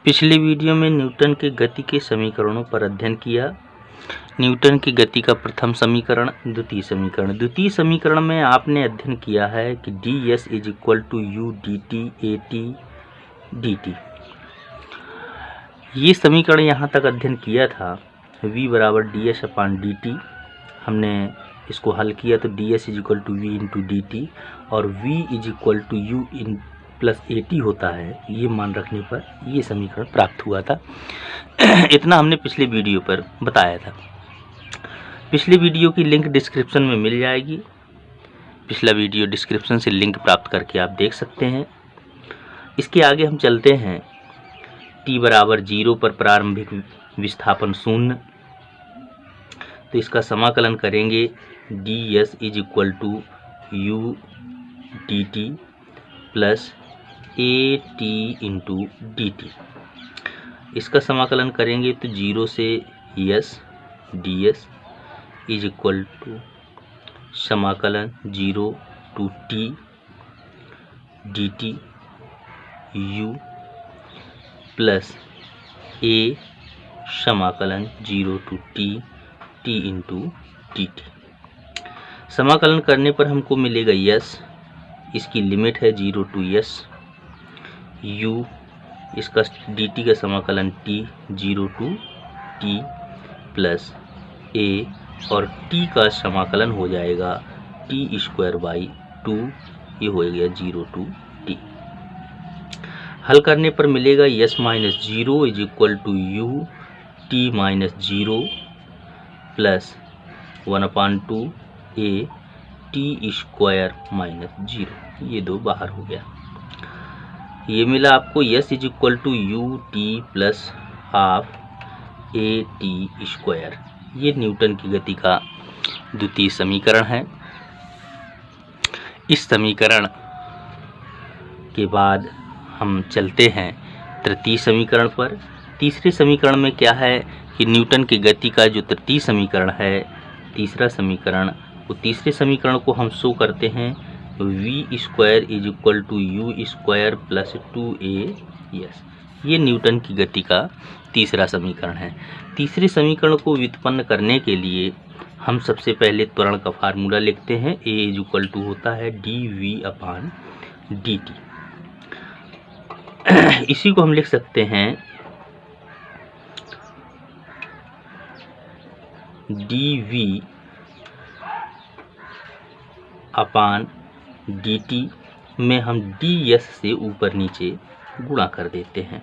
पिछले वीडियो में न्यूटन के गति के समीकरणों पर अध्ययन किया। न्यूटन की गति का प्रथम समीकरण, द्वितीय समीकरण। द्वितीय समीकरण में आपने अध्ययन किया है कि ds is equal to U D t a t D t. ये समीकरण यहाँ तक अध्ययन किया था। v बराबर d s upon d t. हमने इसको हल किया तो ds is equal to v into D t और v is equal to u in plus A t होता है। ये मान रखने पर ये समीकरण प्राप्त हुआ था। इतना हमने पिछले वीडियो पर बताया था। पिछले वीडियो की लिंक डिस्क्रिप्शन में मिल जाएगी। पिछला वीडियो डिस्क्रिप्शन से लिंक प्राप्त करके आप देख सकते हैं। इसके आगे हम चलते हैं। t बराबर 0 पर प्रारंभिक विस्थापन शून्य, तो इसका समाकलन करेंगे ds is equal to U D T plus A T into D T. इसका समाकलन करेंगे तो 0 से यस D S is equal to समाकलन 0 to T D T U plus A समाकलन 0 to T T into D T. समाकलन करने पर हमको मिलेगा यस, इसकी लिमिट है 0 टू यस, u इसका dt का समाकलन t 0 to t plus a और t का समाकलन हो जाएगा t स्क्वायर बाई 2, ये हो गया 0 टू t। हल करने पर मिलेगा s minus 0 is equal to u t minus 0 plus 1/2 a t square minus 0, ये दो बाहर हो गया। ये मिला आपको s is equal to u t plus half a t square. ये न्यूटन की गति का द्वितीय समीकरण है। इस समीकरण के बाद हम चलते हैं तृतीय समीकरण पर। तीसरे समीकरण में क्या है कि न्यूटन की गति का जो तृतीय समीकरण है, तीसरा समीकरण, वो तीसरे समीकरण को हम शो करते हैं v square is equal to u square plus 2a s. ये न्यूटन की गति का तीसरा समीकरण है। तीसरे समीकरण को व्युत्पन्न करने के लिए हम सबसे पहले त्वरण का फार्मूला लिखते हैं। a इज इक्वल टू होता है डी वी अपान डी टी। इसी को हम लिख सकते हैं डी वी अपान dt में हम ds से ऊपर नीचे गुणा कर देते हैं,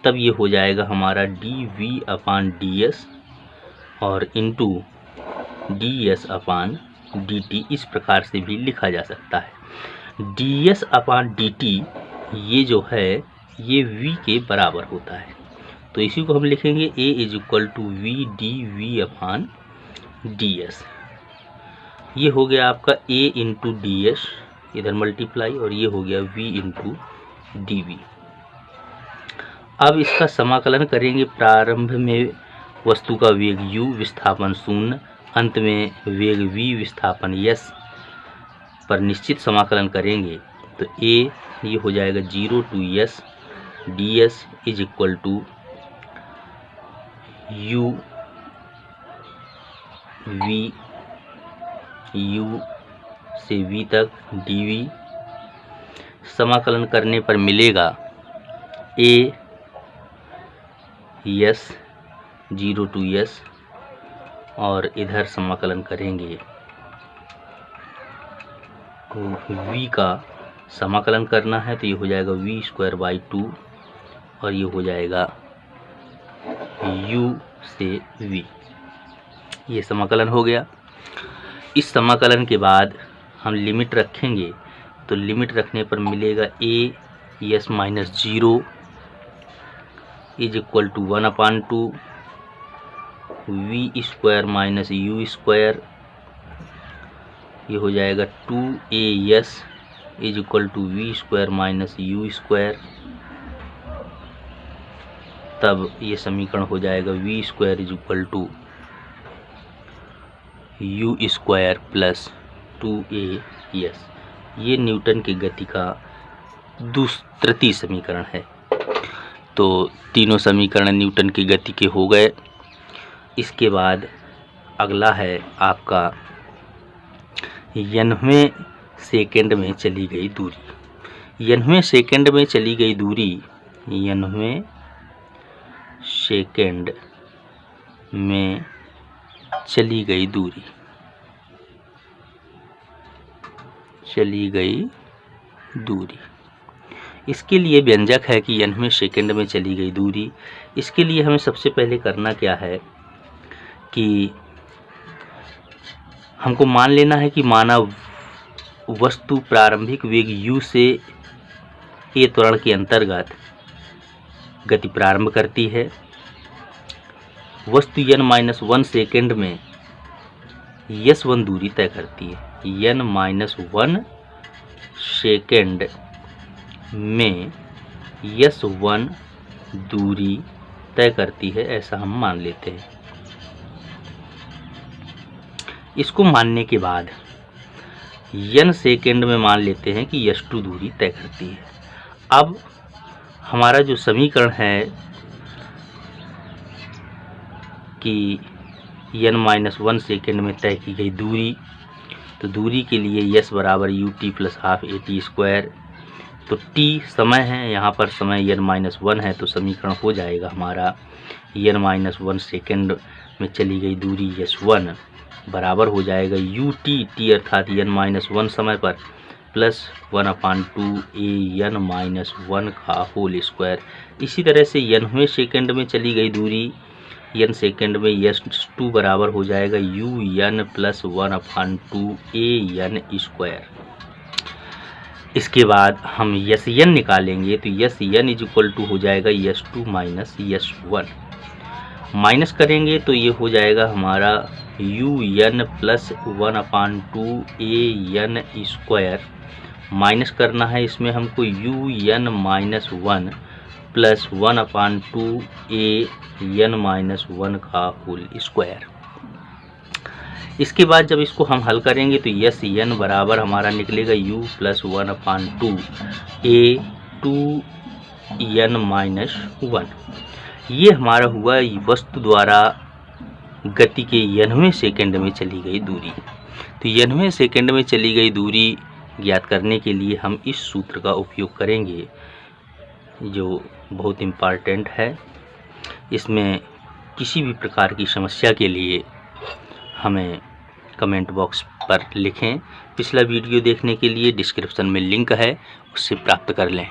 तब ये हो जाएगा हमारा dv अपान ds और इंटू ds अपान dt। इस प्रकार से भी लिखा जा सकता है। ds अपान dt ये जो है ये v के बराबर होता है, तो इसी को हम लिखेंगे a is equal to v d v upon ds। ये हो गया आपका a इंटू ds, इधर मल्टीप्लाई, और ये हो गया v इंटू डी वी। अब इसका समाकलन करेंगे। प्रारंभ में वस्तु का वेग u, विस्थापन 0, अंत में वेग v, विस्थापन s पर निश्चित समाकलन करेंगे तो a ये हो जाएगा 0 to s ds is equal to u v u से v तक dv। समाकलन करने पर मिलेगा a s 0 टू s और इधर समाकलन करेंगे तो v का समाकलन करना है तो ये हो जाएगा v स्क्वायर बाई 2 और ये हो जाएगा u से v। ये समाकलन हो गया। इस समाकलन के बाद हम लिमिट रखेंगे तो लिमिट रखने पर मिलेगा a s minus 0 is equal to 1/2 v square minus u square, ये हो जाएगा 2a s is equal to v square minus u square तब ये समीकरण हो जाएगा v square is equal to u square plus 2as। ये न्यूटन की गति का तृतीय समीकरण है। तो तीनों समीकरण न्यूटन की गति के हो गए। इसके बाद अगला है आपका 90वें सेकंड में चली गई दूरी। 90वें सेकंड में चली गई दूरी, 90वें सेकंड में चली गई दूरी, इसके लिए व्यंजक है कि 90वें सेकंड में चली गई दूरी। इसके लिए हमें सबसे पहले करना क्या है कि हमको मान लेना है कि मानव वस्तु प्रारंभिक वेग u से a त्वरण के अंतर्गत गति प्रारंभ करती है। वस्तु n-1 सेकंड में s1 दूरी तय करती है। n-1 सेकंड में s1 दूरी तय करती है, ऐसा हम मान लेते हैं। इसको मानने के बाद n सेकंड में मान लेते हैं कि s2 दूरी तय करती है। अब हमारा जो समीकरण है कि n-1 सेकंड में तय की गई दूरी, तो दूरी के लिए s बराबर ut plus half at square. तो t समय है, यहाँ पर समय n-1 है, तो समीकरण हो जाएगा हमारा n-1 सेकंड में चली गई दूरी s1 बराबर हो जाएगा ut, t अर्थात n-1 समय पर, प्लस 1/2 an-1 का होल स्क्वायर। इसी तरह से 90वें सेकंड में चली गई दूरी, n सेकंड में s2 बराबर हो जाएगा un प्लस 1/2 an स्क्वायर। इसके बाद हम sn निकालेंगे, तो sn इज इक्वल टू हो जाएगा s2 माइनस s1। माइनस करेंगे तो ये हो जाएगा हमारा un plus 1/2 an square. Minus करना है इसमें हमको un माइनस 1 प्लस 1/2 an-1 का होल स्क्वायर। इसके बाद जब इसको हम हल करेंगे तो sn बराबर हमारा निकलेगा u प्लस 1/2 a2n-1। ये हमारा हुआ वस्तु द्वारा गति के 90वें सेकंड में चली गई दूरी। तो 90वें सेकंड में चली गई दूरी ज्ञात करने के लिए हम इस सूत्र का उपयोग करेंगे, जो बहुत इम्पॉर्टेंट है। इसमें किसी भी प्रकार की समस्या के लिए हमें कमेंट बॉक्स पर लिखें। पिछला वीडियो देखने के लिए डिस्क्रिप्शन में लिंक है, उससे प्राप्त कर लें।